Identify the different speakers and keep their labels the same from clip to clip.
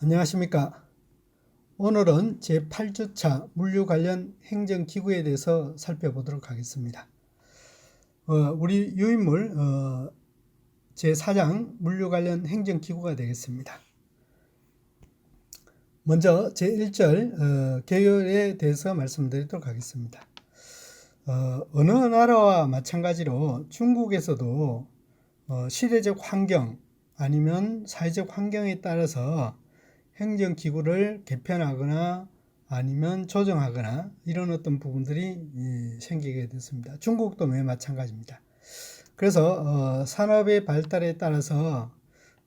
Speaker 1: 안녕하십니까. 오늘은 제8주차 물류 관련 행정기구에 대해서 살펴보도록 하겠습니다. 우리 유인물 제4장 물류 관련 행정기구가 되겠습니다. 먼저 제1절 개요에 대해서 말씀드리도록 하겠습니다. 어느 나라와 마찬가지로 중국에서도 시대적 환경 아니면 사회적 환경에 따라서 행정기구를 개편하거나 아니면 조정하거나 이런 어떤 부분들이 생기게 됐습니다. 중국도 매우 마찬가지입니다. 그래서 산업의 발달에 따라서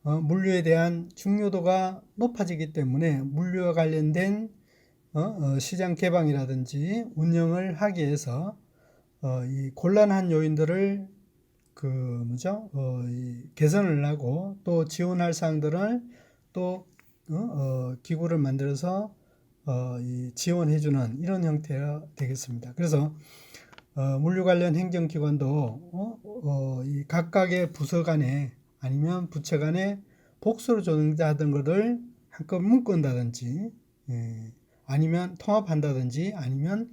Speaker 1: 물류에 대한 중요도가 높아지기 때문에 물류와 관련된 시장 개방이라든지 운영을 하기 위해서 이 곤란한 요인들을 개선을 하고 또 지원할 사항들을 또 기구를 만들어서 지원해주는 이런 형태가 되겠습니다. 그래서 물류 관련 행정기관도 이 각각의 부서 간에 아니면 부처 간에 복수로 조정하던 것을 한꺼번에 묶은다든지 아니면 통합한다든지 아니면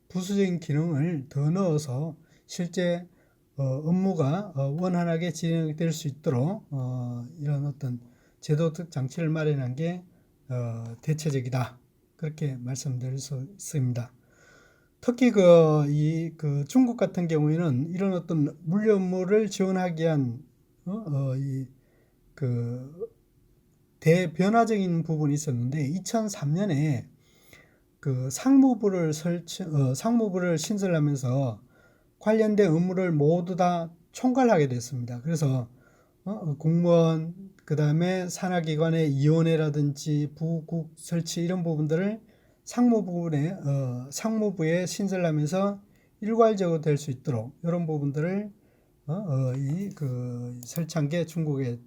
Speaker 1: 부수적인 기능을 더 넣어서 실제 업무가 원활하게 진행될 수 있도록 이런 어떤 제도적 장치를 마련한 게 대체적이다. 그렇게 말씀드릴 수 있습니다. 특히 중국 같은 경우에는 이런 어떤 물류 업무를 지원하기 위한 대변화적인 부분이 있었는데 2003년에 상무부를 신설하면서 관련된 업무를 모두 다 총괄하게 됐습니다. 그래서 공무원, 그 다음에 산하기관의 이원회라든지 부국 설치 이런 부분들을 상무부에 신설하면서 일괄적으로 될 수 있도록 이런 부분들을 설치한 게 중국의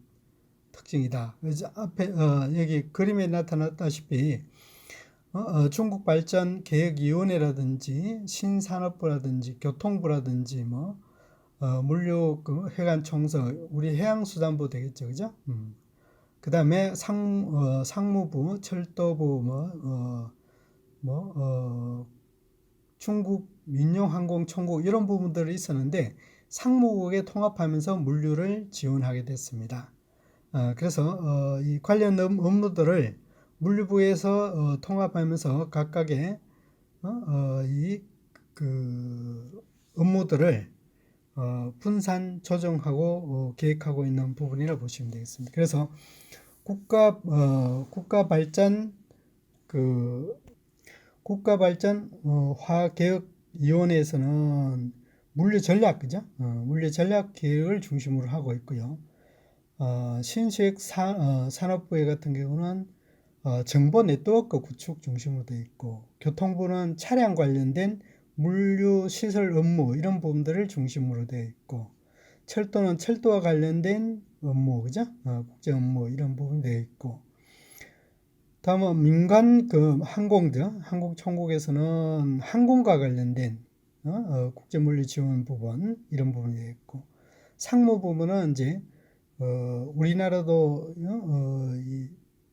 Speaker 1: 특징이다. 그래서 앞에 여기 그림에 나타났다시피 중국발전계획위원회라든지 신산업부라든지 교통부라든지 물류 해관청서 우리 해양수산부 되겠죠, 그죠? 그 다음에 상무부, 철도부, 중국 민용항공총국 이런 부분들이 있었는데 상무국에 통합하면서 물류를 지원하게 됐습니다. 그래서 이 관련 업무들을 물류부에서 통합하면서 각각의 업무들을 분산 조정하고 계획하고 있는 부분이라 보시면 되겠습니다. 그래서 국가발전 화개혁위원회에서는 물류 전략, 그죠? 물류 전략 계획을 중심으로 하고 있고요. 신수액 산업부에 같은 경우는 정보 네트워크 구축 중심으로 되어 있고, 교통부는 차량 관련된 물류 시설 업무 이런 부분들을 중심으로 되어 있고, 철도는 철도와 관련된 업무, 그죠? 국제 업무 이런 부분이 되어 있고, 다음은 민간 항공들, 항공총국에서는 항공과 관련된 국제 물류 지원 부분 이런 부분이 되어 있고, 상무부문은 이제 우리나라도 이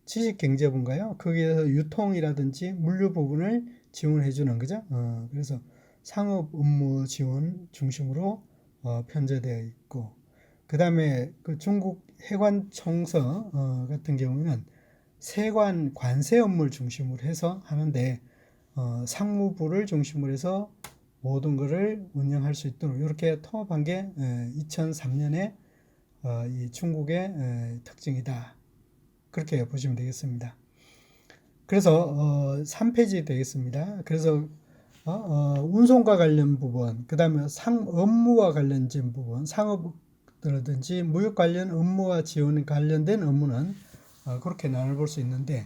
Speaker 1: 지식경제부인가요? 거기에서 유통이라든지 물류 부분을 지원해 주는 거죠. 그래서 상업 업무 지원 중심으로 편제되어 있고, 그 다음에 중국 해관청서 같은 경우는 세관 관세 업무를 중심으로 해서 하는데 상무부를 중심으로 해서 모든 것을 운영할 수 있도록 이렇게 통합한 게 2003년에 이 중국의 특징이다. 그렇게 보시면 되겠습니다. 그래서 3페이지 되겠습니다. 그래서 운송과 관련 부분, 그 다음에 업무와 관련된 부분, 상업이라든지 무역 관련 업무와 지원 관련된 업무는 그렇게 나눠볼 수 있는데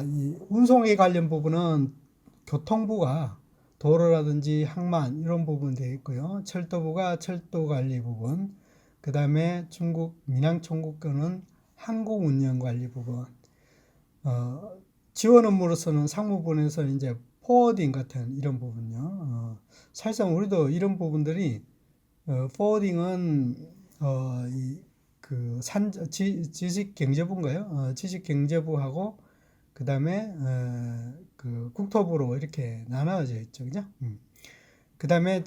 Speaker 1: 이 운송에 관련 부분은 교통부가 도로라든지 항만 이런 부분 되어 있고요. 철도부가 철도 관리 부분, 그 다음에 중국 민항총국권은 항공 운영 관리 부분, 지원 업무로서는 상무부에서 이제 포워딩 같은 이런 부분요. 사실상 우리도 이런 부분들이 포워딩은 지식경제부인가요? 지식경제부하고 그다음에 그 국토부로 이렇게 나눠져 있죠, 그죠? 그다음에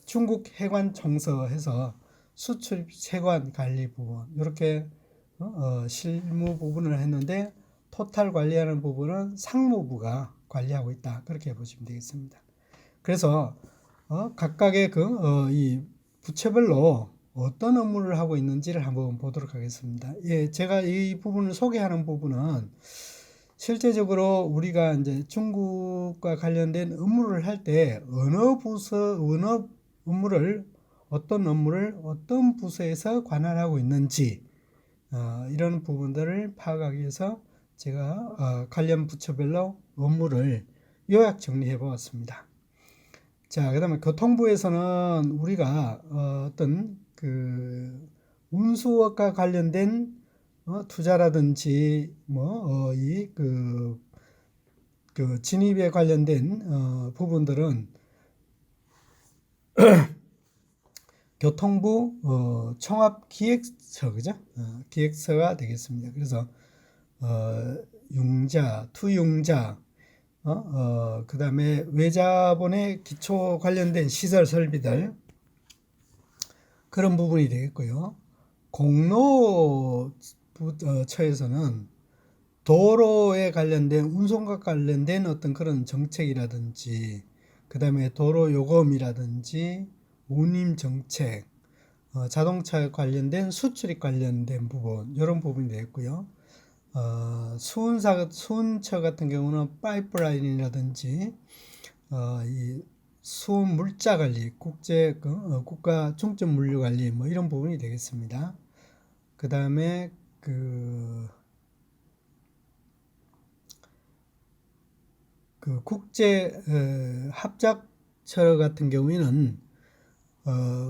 Speaker 1: 중국 해관청서에서 수출 세관 관리 부분 이렇게 실무 부분을 했는데 토탈 관리하는 부분은 상무부가 관리하고 있다. 그렇게 보시면 되겠습니다. 그래서 각각의 이 부처별로 어떤 업무를 하고 있는지를 한번 보도록 하겠습니다. 예, 제가 이 부분을 소개하는 부분은 실제적으로 우리가 이제 중국과 관련된 업무를 할 때 어느 업무를 어떤 부서에서 관할하고 있는지 이런 부분들을 파악하기 위해서 제가 관련 부처별로 업무를 요약 정리해 보았습니다. 자, 그다음에 교통부에서는 우리가 어떤 그 운수업과 관련된 투자라든지 그 진입에 관련된 부분들은 교통부 총합기획서, 그죠? 기획서가 되겠습니다. 그래서 융자, 투융자, 그 다음에 외자본의 기초 관련된 시설 설비들 그런 부분이 되겠고요. 공로처에서는 도로에 관련된 운송과 관련된 어떤 그런 정책이라든지 그 다음에 도로 요금이라든지 운임 정책, 자동차 관련된 수출입 관련된 부분 이런 부분이 되겠고요. 수은처 같은 경우는 파이프라인이라든지 이 수은 물자 관리, 국가 중점 물류 관리 뭐 이런 부분이 되겠습니다. 그 다음에 그 국제 합작처 같은 경우에는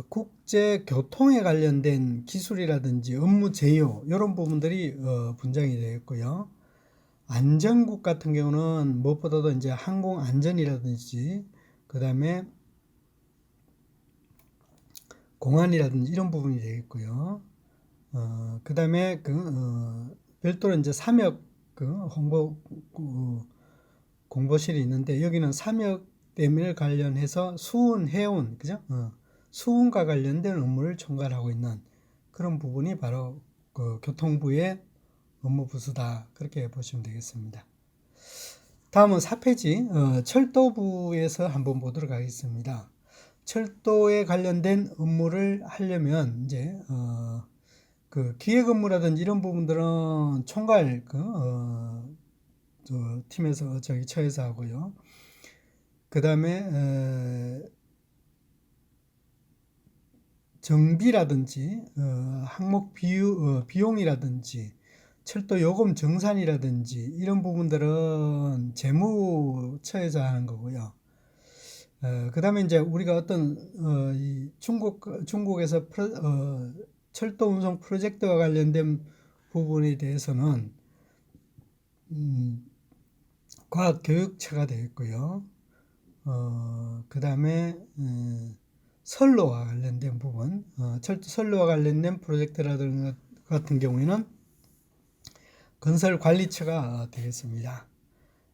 Speaker 1: 국제 교통에 관련된 기술이라든지 업무 제휴 이런 부분들이 분장이 되겠고요. 안전국 같은 경우는 무엇보다도 이제 항공 안전이라든지 그 다음에 공안이라든지 이런 부분이 되겠고요. 그 다음에 별도로 이제 삼역 공보실이 있는데 여기는 삼역 때문에 관련해서 수운, 해운, 그죠? 수운과 관련된 업무를 총괄하고 있는 그런 부분이 바로 그 교통부의 업무 부수다. 그렇게 보시면 되겠습니다. 다음은 4페이지 철도부에서 한번 보도록 하겠습니다. 철도에 관련된 업무를 하려면 이제 그 기획 업무라든지 이런 부분들은 총괄 팀에서 처에서 하고요. 그 다음에 정비라든지 항목 비용이라든지 철도 요금 정산이라든지 이런 부분들은 재무처에서 하는 거고요. 그 다음에 이제 우리가 어떤 이 중국에서 철도 운송 프로젝트와 관련된 부분에 대해서는 과학교육처가 되겠고요. 그 다음에 선로와 관련된 부분, 철도 선로와 관련된 프로젝트라든가 같은 경우에는 건설관리처가 되겠습니다.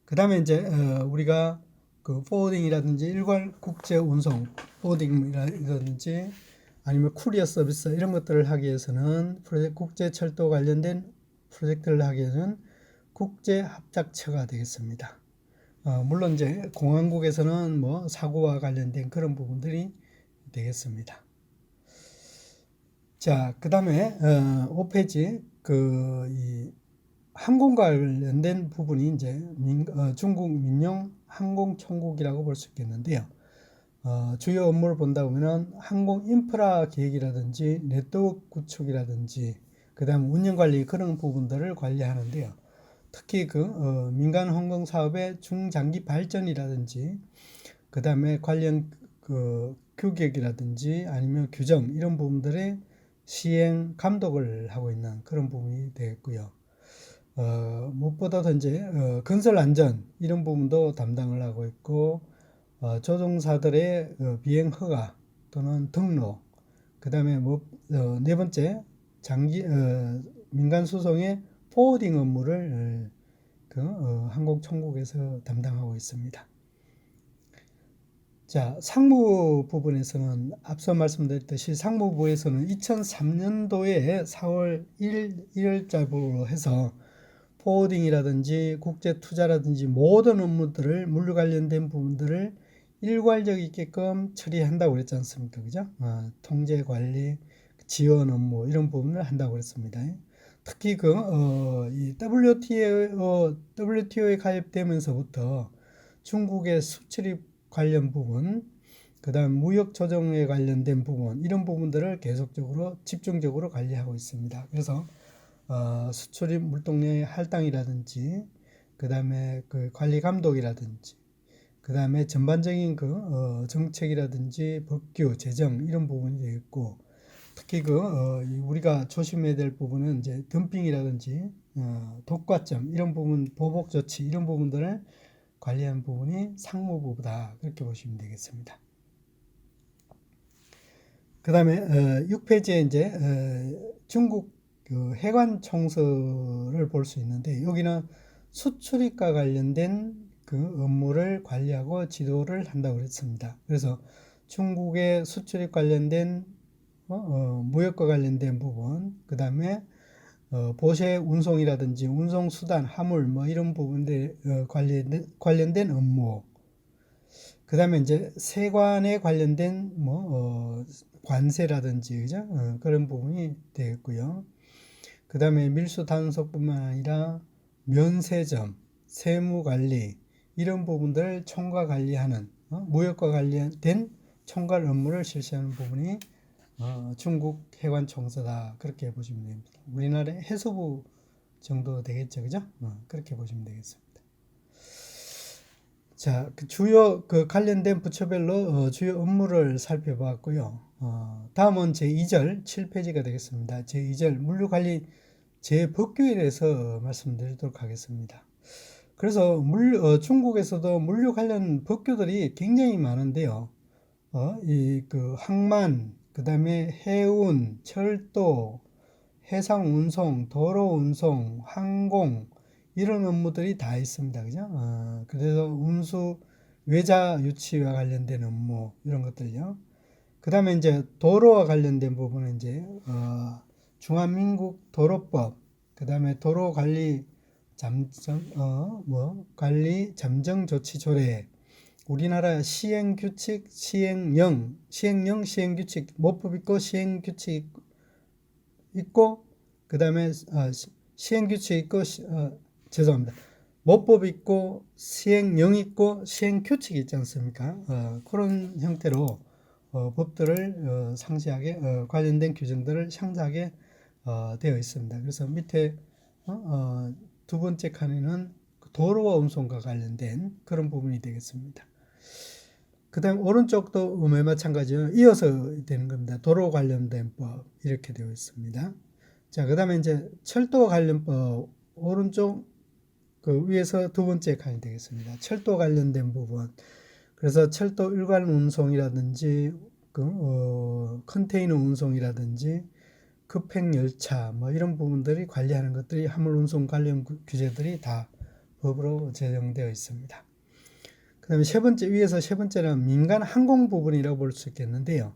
Speaker 1: 그 다음에 이제 우리가 그 포워딩이라든지 일괄 국제 운송 포워딩이라든지 아니면 쿠리어 서비스 이런 것들을 하기 위해서는 국제 철도 관련된 프로젝트를 하기 위해서는 국제 합작처가 되겠습니다. 물론 이제 공항국에서는 뭐 사고와 관련된 그런 부분들이 되겠습니다. 자, 그 다음에 5페이지 이 항공과 관련된 부분이 이제 중국 민영 항공총국이라고 볼 수 있겠는데요. 주요 업무를 본다 보면은 항공 인프라 기획이라든지 네트워크 구축이라든지 그 다음 운영관리 그런 부분들을 관리하는데요. 특히 민간 항공 사업의 중장기 발전이라든지 그 다음에 관련 규격이라든지 아니면 규정 이런 부분들의 시행 감독을 하고 있는 그런 부분이 되겠고요. 무엇보다도 이제 건설 안전 이런 부분도 담당을 하고 있고 조종사들의 비행 허가 또는 등록 그다음에 네 번째 민간 수송의 포워딩 업무를 항공청국에서 담당하고 있습니다. 자, 상무 부분에서는 앞서 말씀드렸듯이 상무부에서는 2003년도에 4월 1일자부로 해서 포워딩이라든지 국제투자라든지 모든 업무들을 물류 관련된 부분들을 일괄적 있게끔 처리한다고 그랬지 않습니까? 그죠? 통제 관리, 지원 업무 이런 부분을 한다고 그랬습니다. 특히 이 WTO에 가입되면서부터 중국의 수출입 관련 부분, 그 다음 무역 조정에 관련된 부분, 이런 부분들을 계속적으로 집중적으로 관리하고 있습니다. 그래서 수출입 물동량의 할당이라든지, 그 다음에 그 관리 감독이라든지, 그 다음에 전반적인 정책이라든지 법규, 제정 이런 부분이 되겠고, 특히 우리가 조심해야 될 부분은 이제 덤핑이라든지 독과점 이런 부분, 보복 조치 이런 부분들을 관리하는 부분이 상무부다 그렇게 보시면 되겠습니다. 그 다음에 6페이지에 이제 중국 해관 청서를 볼 수 있는데 여기는 수출입과 관련된 그 업무를 관리하고 지도를 한다고 그랬습니다. 그래서 중국의 수출입 관련된 무역과 관련된 부분, 그 다음에 보세 운송이라든지 운송수단, 화물 뭐 이런 부분들 관련된 업무, 그 다음에 이제 세관에 관련된 관세라든지 그죠? 그런 부분이 되겠고요. 그 다음에 밀수 단속뿐만 아니라 면세점, 세무관리 이런 부분들을 총괄 관리하는 무역과 관련된 총괄 업무를 실시하는 부분이 중국 해관청서다 그렇게 보시면 됩니다. 우리나라의 해수부 정도 되겠죠, 그죠? 그렇게 보시면 되겠습니다. 자, 주요 관련된 부처별로 주요 업무를 살펴봤고요. 다음은 제2절 7페이지가 되겠습니다. 제2절 물류관리 제법규에 대해서 말씀드리도록 하겠습니다. 그래서 중국에서도 물류 관련 법규들이 굉장히 많은데요. 항만, 그 다음에 해운, 철도, 해상 운송, 도로 운송, 항공 이런 업무들이 다 있습니다. 그죠? 그래서 운수, 외자 유치와 관련된 업무 이런 것들요. 그 다음에 이제 도로와 관련된 부분은 이제 중华民国 도로법, 그 다음에 도로 관리 관리 잠정 조치 조례, 우리나라 시행 규칙, 시행령, 시행 규칙, 모법 있고 시행 규칙 있고, 그 다음에 시행 규칙 있고, 죄송합니다. 모법 있고, 시행령 있고, 시행 규칙이 있지 않습니까? 그런 형태로 법들을 상세하게 관련된 규정들을 상세하게 되어 있습니다. 그래서 밑에 두 번째 칸에는 도로와 운송과 관련된 그런 부분이 되겠습니다. 그 다음 오른쪽도 마찬가지로 이어서 되는 겁니다. 도로 관련된 법 이렇게 되어 있습니다. 자, 그 다음에 이제 철도 관련법 오른쪽 위에서 두 번째 칸이 되겠습니다. 철도 관련된 부분. 그래서 철도 일괄 운송이라든지 컨테이너 운송이라든지 급행 열차 뭐 이런 부분들이 관리하는 것들이 화물 운송 관련 규제들이 다 법으로 제정되어 있습니다. 그 다음에 위에서 세 번째는 민간 항공 부분이라고 볼 수 있겠는데요.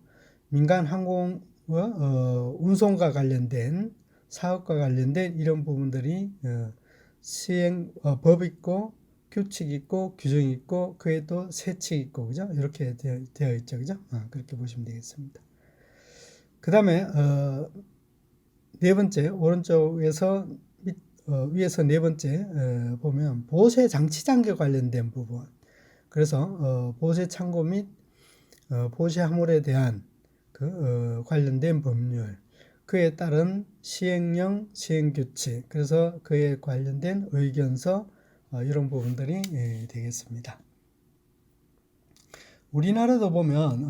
Speaker 1: 민간 항공 운송과 관련된 사업과 관련된 이런 부분들이 법 있고 규칙 있고 규정 있고 그에 또 세칙 있고 그죠? 이렇게 되어 있죠, 그죠? 그렇게 보시면 되겠습니다. 그 다음에 네 번째 오른쪽에서 위에서 네 번째 보면 보세 장치 장비 관련된 부분. 그래서 보세 창고 및 보세 화물에 대한 관련된 법률, 그에 따른 시행령, 시행규칙, 그래서 그에 관련된 의견서 이런 부분들이 되겠습니다. 우리나라도 보면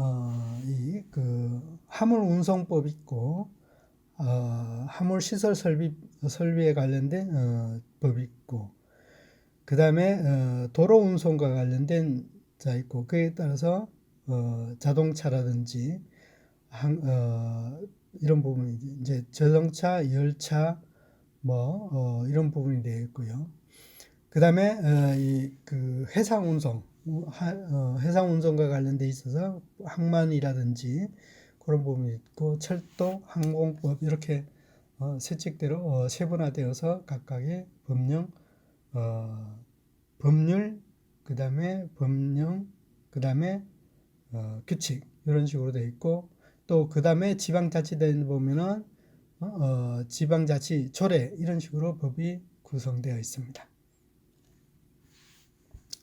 Speaker 1: 화물 운송법 있고 화물 시설 설비에 관련된 법이 있고 그 다음에 도로 운송과 관련된 자 있고 그에 따라서 자동차라든지 이런 부분이 이제 자동차, 열차, 이런 부분이 되어 있고요. 그 다음에 그 해상 운송, 해상 운송과 관련돼 있어서 항만이라든지 그런 부분이 있고 철도, 항공법 이렇게 세칙대로 세분화되어서 각각의 법률, 그 다음에 법령, 그 다음에 규칙 이런 식으로 되어 있고 또 그 다음에 지방자치단에 보면은 지방자치 조례 이런 식으로 법이 구성되어 있습니다.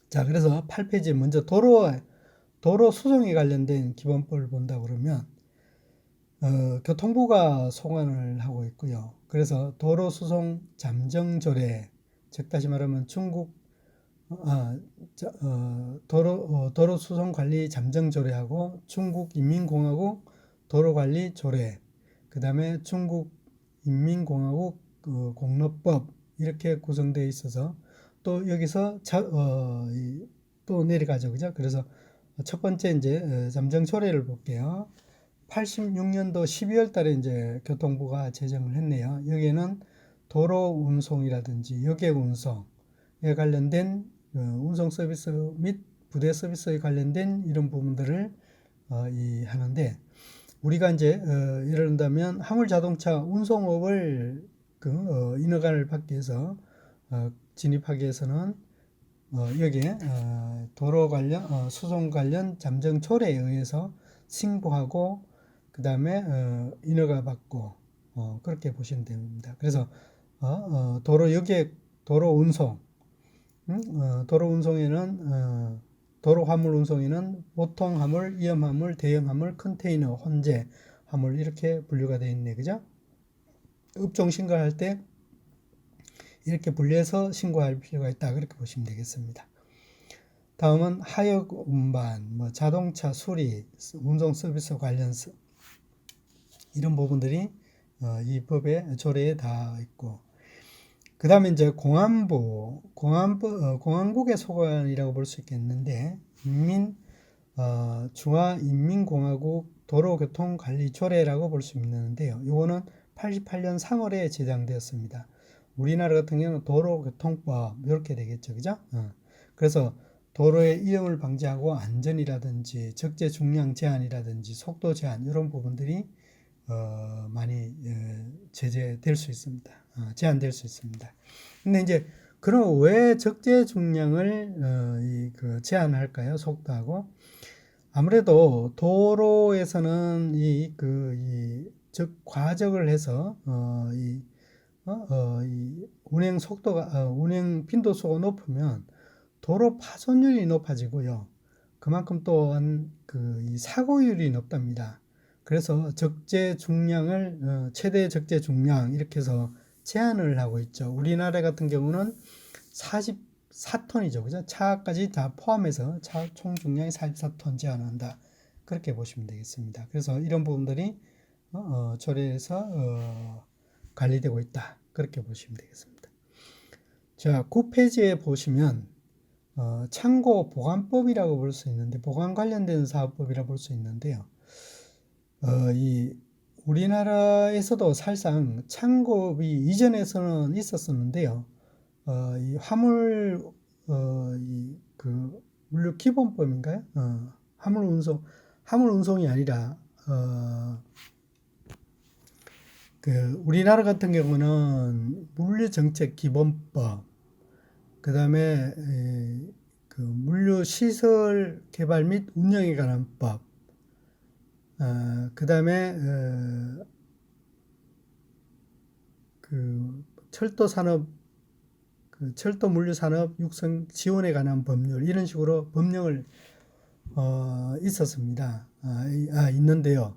Speaker 1: 자, 그래서 8페이지 먼저 도로 수송에 관련된 기본법을 본다 그러면 교통부가 송환을 하고 있고요. 그래서 도로 수송 잠정 조례, 즉 다시 말하면 중국 도로 수송 관리 잠정 조례하고 중국 인민공화국 도로관리 조례, 그 다음에 중국 인민공화국 공로법 이렇게 구성되어 있어서 또 여기서 또 내려가죠, 그죠? 그래서 첫 번째 이제 잠정 조례를 볼게요. 86년도 12월 달에 이제 교통부가 제정을 했네요. 여기에는 도로 운송이라든지 여객 운송에 관련된 운송 서비스 및 부대 서비스에 관련된 이런 부분들을 하는데 우리가 이제 예를 든다면 화물 자동차 운송업을 인허가를 받기 위해서 진입하기 위해서는 여기에 도로 관련 수송 관련 잠정 조례에 의해서 신고하고 그 다음에 인허가 받고 그렇게 보시면 됩니다. 그래서 도로 여객, 도로 운송, 도로 운송에는 도로 화물 운송에는 보통 화물, 위험 화물, 대형 화물, 컨테이너, 혼재 화물 이렇게 분류가 되어 있네, 그죠? 업종 신고할 때 이렇게 분류해서 신고할 필요가 있다 그렇게 보시면 되겠습니다. 다음은 하역 운반, 자동차 수리, 운송 서비스 관련 이런 부분들이 이 법의 조례에 다 있고 그 다음에 이제 공안국의 소관이라고 볼 수 있겠는데 중화인민공화국 도로교통관리조례라고 볼 수 있는데요. 이거는 88년 3월에 제정되었습니다. 우리나라 같은 경우는 도로교통법 이렇게 되겠죠, 그죠? 그래서 도로의 위험을 방지하고 안전이라든지 적재 중량 제한이라든지 속도 제한 이런 부분들이 많이 제재될 수 있습니다. 제한될 수 있습니다. 근데 이제 그럼 왜 적재 중량을 제한할까요? 속도하고 아무래도 도로에서는 즉 과적을 해서 이 운행 속도가 운행 빈도수가 높으면 도로 파손율이 높아지고요. 그만큼 또한 이 사고율이 높답니다. 그래서 적재 중량을 최대 적재 중량 이렇게 해서 제한을 하고 있죠. 우리나라 같은 경우는 44톤이죠. 그죠? 차까지 다 포함해서 차 총 중량이 44톤 제한한다. 그렇게 보시면 되겠습니다. 그래서 이런 부분들이 조례에서 관리되고 있다. 그렇게 보시면 되겠습니다. 자, 9페이지에 보시면 창고 보관법이라고 볼 수 있는데 보관 관련된 사업법이라고 볼 수 있는데요. 우리나라에서도 사실상 창고업이 이전에서는 있었었는데요. 이 화물 물류 기본법인가요? 화물 운송이 아니라 우리나라 같은 경우는 물류정책 기본법, 그 다음에 물류 시설 개발 및 운영에 관한 법, 그 다음에 철도 산업, 철도 물류 산업 육성 지원에 관한 법률 이런 식으로 법령을 있었습니다. 있는데요.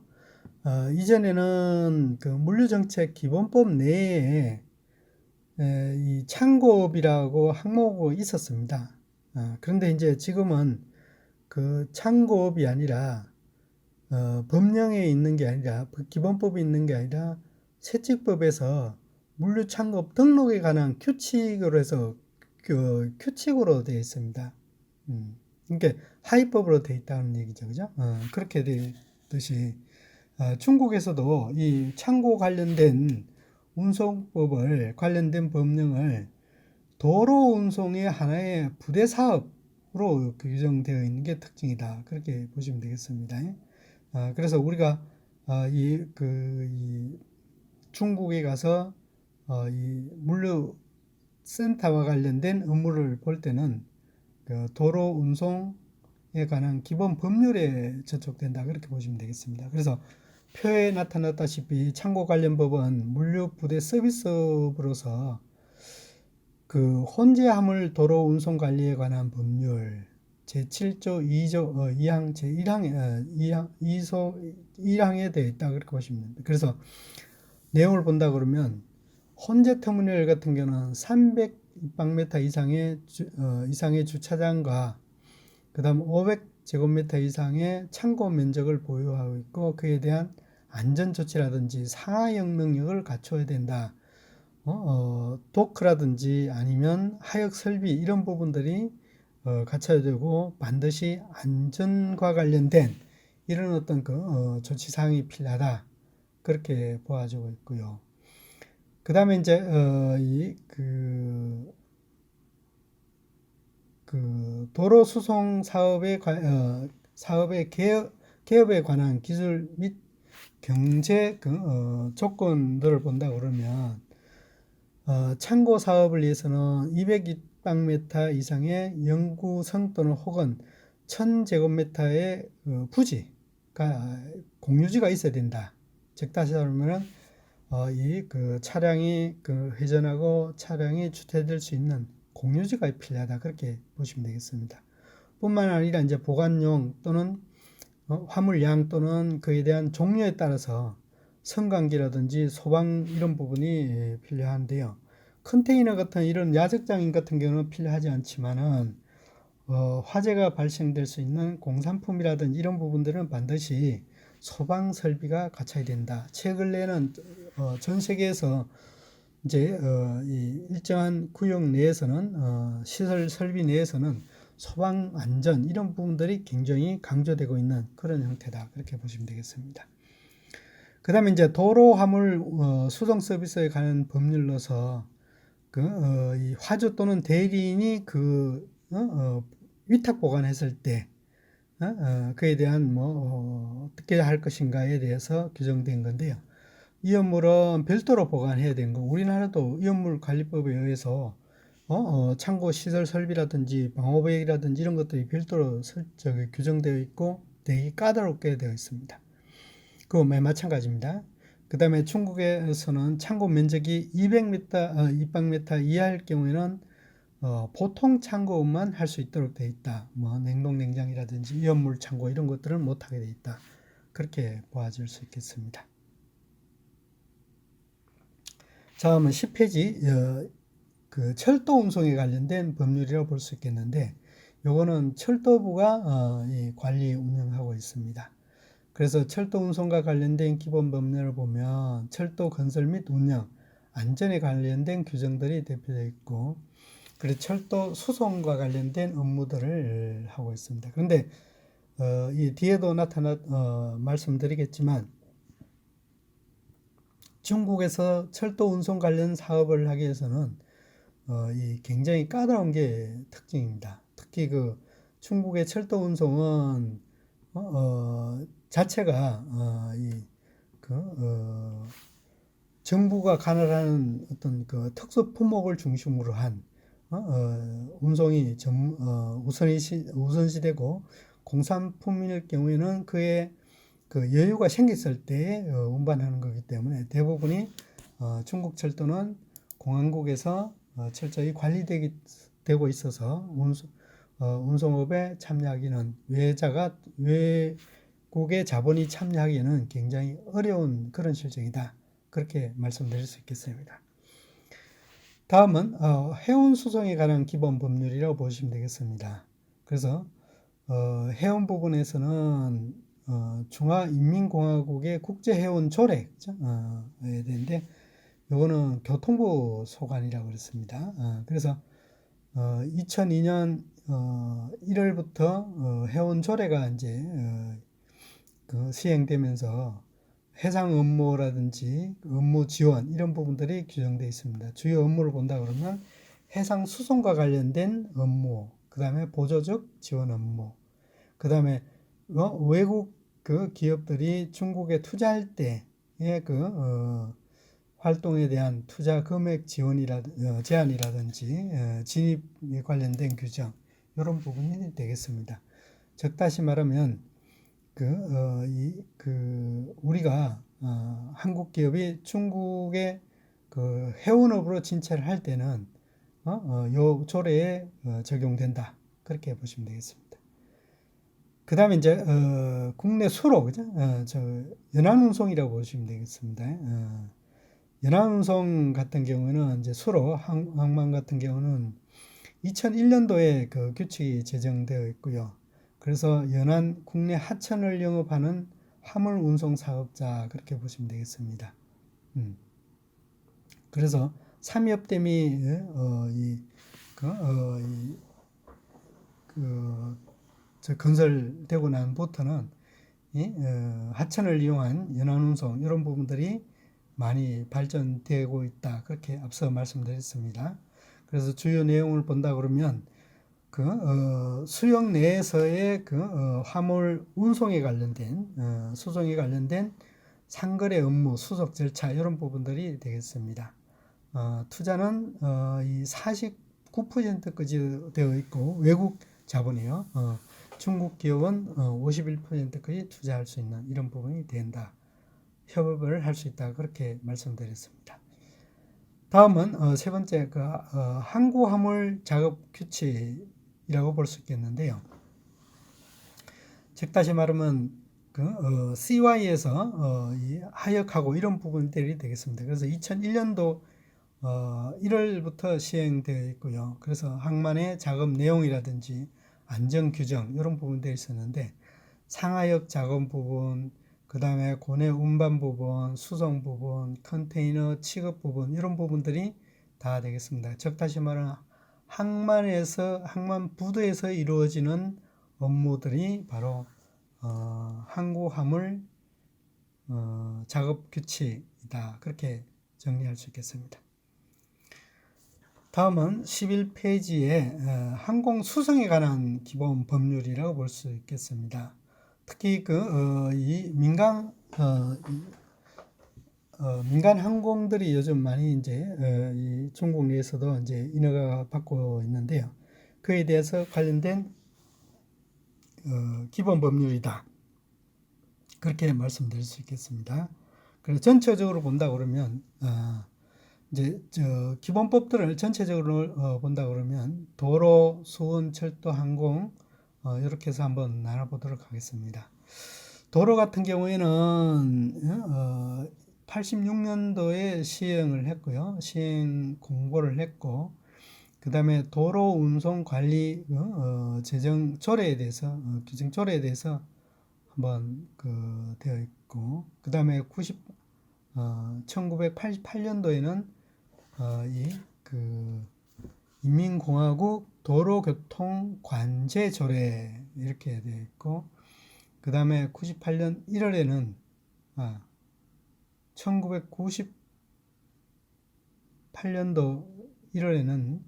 Speaker 1: 이전에는 물류정책 기본법 내에 이 창고업이라고 항목이 있었습니다. 그런데 이제 지금은 창고업이 아니라 법령에 있는 게 아니라 기본법에 있는 게 아니라 세칙법에서 물류창고업 등록에 관한 규칙으로 해서 규칙으로 되어 있습니다. 그러니까 하위법으로 되어 있다는 얘기죠, 그죠? 그렇게 되듯이 중국에서도 이 창고 관련된 운송법을 관련된 법령을 도로 운송의 하나의 부대 사업으로 규정되어 있는 게 특징이다. 그렇게 보시면 되겠습니다. 그래서 우리가 이 중국에 가서 이 물류 센터와 관련된 업무를 볼 때는 그 도로 운송에 관한 기본 법률에 저촉된다. 그렇게 보시면 되겠습니다. 그래서 표에 나타났다시피 창고 관련 법은 물류 부대 서비스업으로서 그 혼재화물 도로 운송 관리에 관한 법률 제7조 2조 2항 제1항 1항에 되어 있다. 그렇게 보시면 됩니다. 그래서 내용을 본다 그러면 혼재 터미널 같은 경우는 300입방미터 이상의 주차장과 그 다음 500제곱미터 이상의 창고 면적을 보유하고 있고 그에 대한 안전조치라든지 상하형 능력을 갖춰야 된다. 도크라든지 아니면 하역 설비 이런 부분들이 갖춰야 되고 반드시 안전과 관련된 이런 어떤 조치 사항이 필요하다. 그렇게 보아지고 있고요. 그 다음에 이제 도로 수송 사업의 개업에 관한 기술 및 경제 조건들을 본다 그러면 창고 사업을 위해서는 200입방미터 이상의 영구성 또는 혹은 1000제곱미터의 부지가 공유지가 있어야 된다. 즉 다시 말하면 이 차량이 회전하고 차량이 주차될 수 있는 공유지가 필요하다. 그렇게 보시면 되겠습니다. 뿐만 아니라 이제 보관용 또는 화물량 또는 그에 대한 종류에 따라서 성강기라든지 소방 이런 부분이 필요한데요. 컨테이너 같은 이런 야적장인 같은 경우는 필요하지 않지만은 화재가 발생될 수 있는 공산품이라든지 이런 부분들은 반드시 소방 설비가 갖춰야 된다. 최근에는 전 세계에서 이제 이 일정한 구역 내에서는 시설 설비 내에서는 소방 안전 이런 부분들이 굉장히 강조되고 있는 그런 형태다. 그렇게 보시면 되겠습니다. 그 다음에 이제 도로 화물 수송 서비스에 관한 법률로서 이 화주 또는 대리인이 위탁 보관했을 때 그에 대한 어떻게 할 것인가에 대해서 규정된 건데요. 이 업물은 별도로 보관해야 되는 거. 우리나라도 이 업물 관리법에 의해서 창고 시설 설비라든지 방호백이라든지 이런 것들이 별도로 규정되어 있고 되게 까다롭게 되어 있습니다. 그거 마찬가지입니다. 그 다음에 중국에서는 창고 면적이 200m, 입방미터 이하일 경우에는 보통 창고만 할 수 있도록 되어 있다. 냉동 냉장이라든지 위험물 창고 이런 것들은 못하게 되어 있다. 그렇게 보아질 수 있겠습니다. 다음은 10페이지 철도 운송에 관련된 법률이라고 볼 수 있겠는데 요거는 철도부가 관리 운영하고 있습니다. 그래서 철도 운송과 관련된 기본 법률을 보면 철도 건설 및 운영, 안전에 관련된 규정들이 대표되어 있고 그리고 철도 수송과 관련된 업무들을 하고 있습니다. 그런데 이 뒤에도 말씀드리겠지만 중국에서 철도 운송 관련 사업을 하기 위해서는 이 굉장히 까다로운 게 특징입니다. 특히 중국의 철도 운송은 자체가 정부가 관할하는 어떤 특수 품목을 중심으로 한 운송이 우선시되고 공산품일 경우에는 그의 여유가 생겼을 때 운반하는 거기 때문에 대부분이 중국 철도는 공안국에서 철저히 관리되고 있어서 운송업에 참여하기는 외국의 자본이 참여하기는 굉장히 어려운 그런 실정이다. 그렇게 말씀드릴 수 있겠습니다. 다음은 해운 수송에 관한 기본 법률이라고 보시면 되겠습니다. 그래서 해운 부분에서는 중화인민공화국의 국제해운 조례에 되는데 요거는 교통부 소관이라고 그랬습니다. 그래서 2002년 1월부터 해운 조례가 이제 시행되면서 해상 업무라든지 업무 지원 이런 부분들이 규정되어 있습니다. 주요 업무를 본다 그러면 해상 수송과 관련된 업무, 그 다음에 보조적 지원 업무, 그 다음에 외국 그 기업들이 중국에 투자할 때의 활동에 대한 투자 금액 제한이라든지 진입에 관련된 규정 이런 부분이 되겠습니다. 즉 다시 말하면 우리가 한국 기업이 중국에 해운업으로 진출을 할 때는 요 조례에 적용된다. 그렇게 보시면 되겠습니다. 그 다음에 이제 국내 수로 그죠? 연안운송이라고 보시면 되겠습니다. 연안운송 같은 경우는 이제 수로 항만 같은 경우는 2001년도에 그 규칙이 제정되어 있고요. 그래서 연안 국내 하천을 영업하는 화물 운송 사업자 그렇게 보시면 되겠습니다. 그래서 삼엽댐이 건설되고 난부터는 하천을 이용한 연안운송 이런 부분들이 많이 발전되고 있다. 그렇게 앞서 말씀드렸습니다. 그래서 주요 내용을 본다 그러면 수역 내에서의 화물 운송에 관련된 수송에 관련된 상거래 업무, 수속 절차 이런 부분들이 되겠습니다. 투자는 이 49%까지 되어 있고 외국 자본이요. 중국 기업은 51%까지 투자할 수 있는 이런 부분이 된다. 협업을 할 수 있다. 그렇게 말씀드렸습니다. 다음은 세 번째 항구화물 작업 규칙이라고 볼 수 있겠는데요. 즉 다시 말하면 CY에서 이 하역하고 이런 부분들이 되겠습니다. 그래서 2001년도 1월부터 시행되어 있고요. 그래서 항만의 작업 내용이라든지 안전 규정 이런 부분들이 있었는데 상하역 작업 부분, 그 다음에 고내 운반 부분, 수송 부분, 컨테이너 취급 부분 이런 부분들이 다 되겠습니다. 즉 다시 말하면 항만 부두에서 이루어지는 업무들이 바로 항구화물 작업 규칙이다. 그렇게 정리할 수 있겠습니다. 다음은 11페이지에 항공 수송에 관한 기본 법률이라고 볼 수 있겠습니다. 특히 이 민간 항공들이 요즘 많이 이제 이 중국 내에서도 이제 인허가 받고 있는데요. 그에 대해서 관련된 기본 법률이다. 그렇게 말씀드릴 수 있겠습니다. 그래서 전체적으로 본다 그러면 이제 기본법들을 전체적으로 본다 그러면 도로, 수은, 철도, 항공 이렇게 해서 한번 나눠보도록 하겠습니다. 도로 같은 경우에는 86년도에 시행을 했고요. 시행 공고를 했고 그 다음에 도로 운송 관리 제정 조례에 대해서 규정 조례에 대해서 한번 되어 있고 그 다음에 1988년도에는 인민공화국 도로교통관제조례 이렇게 되어 있고 그 다음에 98년 1월에는 1998년도 1월에는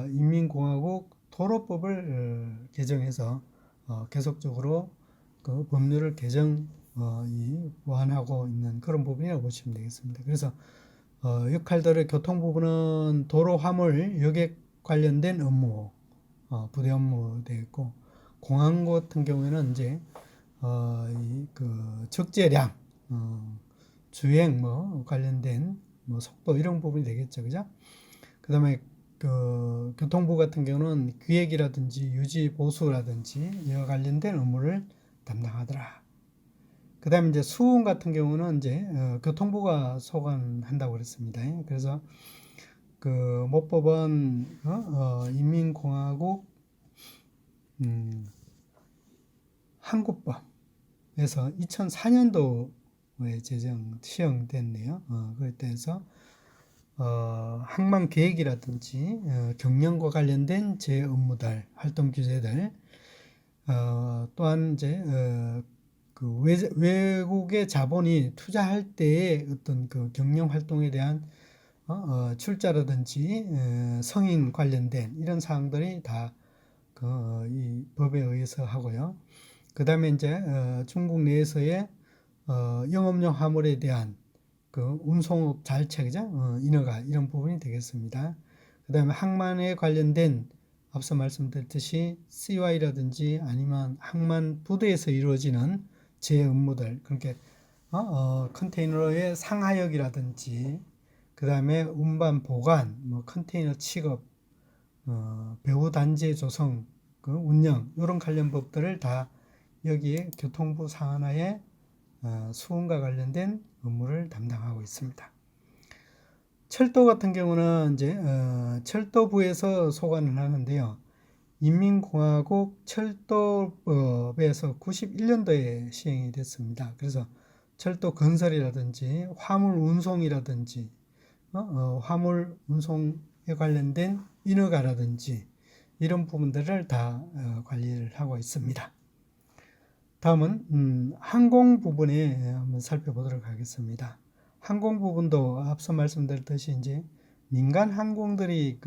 Speaker 1: 인민공화국 도로법을 개정해서 계속적으로 그 법률을 보완하고 있는 그런 부분이라고 보시면 되겠습니다. 그래서 역할들의 교통 부분은 도로 화물 여객 관련된 업무, 부대 업무 되어 있고 공항 같은 경우에는 이제 적재량, 주행 관련된 속도 이런 부분이 되겠죠, 그죠? 그다음에 교통부 같은 경우는 기획이라든지 유지 보수라든지 이와 관련된 업무를 담당하더라. 그 다음에 이제 수은 같은 경우는 이제 교통부가 소관한다고 그랬습니다. 그래서 모법은 인민공화국 항구법에서 2004년도에 시행됐네요. 그때에서 항만 계획이라든지 경영과 관련된 제 업무들, 활동 규제들, 또한 이제 그 외국의 자본이 투자할 때의 어떤 그 경영 활동에 대한 출자라든지 성인 관련된 이런 사항들이 다 이 법에 의해서 하고요. 그 다음에 이제 중국 내에서의 영업용 화물에 대한 그 운송업 자율체, 그죠? 인허가 이런 부분이 되겠습니다. 그 다음에 항만에 관련된 앞서 말씀드렸듯이 CY라든지 아니면 항만 부대에서 이루어지는 제 업무들, 그렇게 컨테이너의 상하역이라든지 그 다음에 운반 보관, 뭐 컨테이너 취급, 배후 단지 조성, 그 운영 이런 관련 법들을 다 여기에 교통부 산하의 수운과 관련된 업무를 담당하고 있습니다. 철도 같은 경우는 이제 철도부에서 소관을 하는데요. 인민공화국 철도법에서 91년도에 시행이 됐습니다. 그래서 철도 건설이라든지 화물 운송이라든지 화물 운송에 관련된 인허가라든지 이런 부분들을 다 관리를 하고 있습니다. 다음은 항공 부분에 한번 살펴보도록 하겠습니다. 항공 부분도 앞서 말씀드렸듯이 이제 민간 항공들이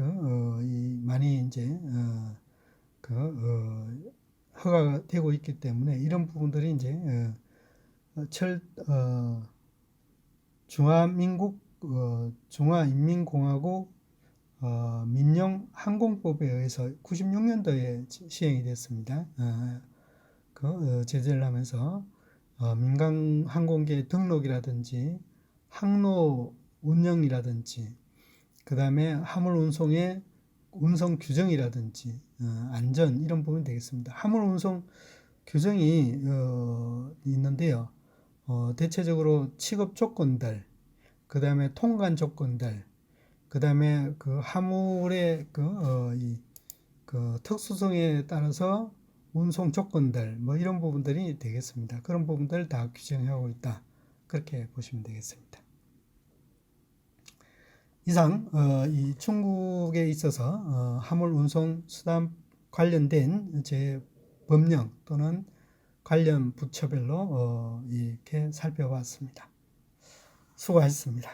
Speaker 1: 많이 이제 허가가 되고 있기 때문에 이런 부분들이 이제 중화인민공화국 민영항공법에 의해서 96년도에 시행이 됐습니다. 제재를 하면서 민간 항공기의 등록이라든지 항로 운영이라든지 그 다음에 화물 운송의 운송 규정이라든지 안전 이런 부분이 되겠습니다. 화물 운송 규정이 있는데요. 대체적으로 취급 조건들, 그 다음에 통관 조건들, 그 다음에 그 화물의 그 특수성에 따라서 운송 조건들, 뭐 이런 부분들이 되겠습니다. 그런 부분들을 다 규정하고 있다. 그렇게 보시면 되겠습니다. 이상 이 중국에 있어서 화물 운송 수단 관련된 제 법령 또는 관련 부처별로 이렇게 살펴봤습니다. 수고하셨습니다.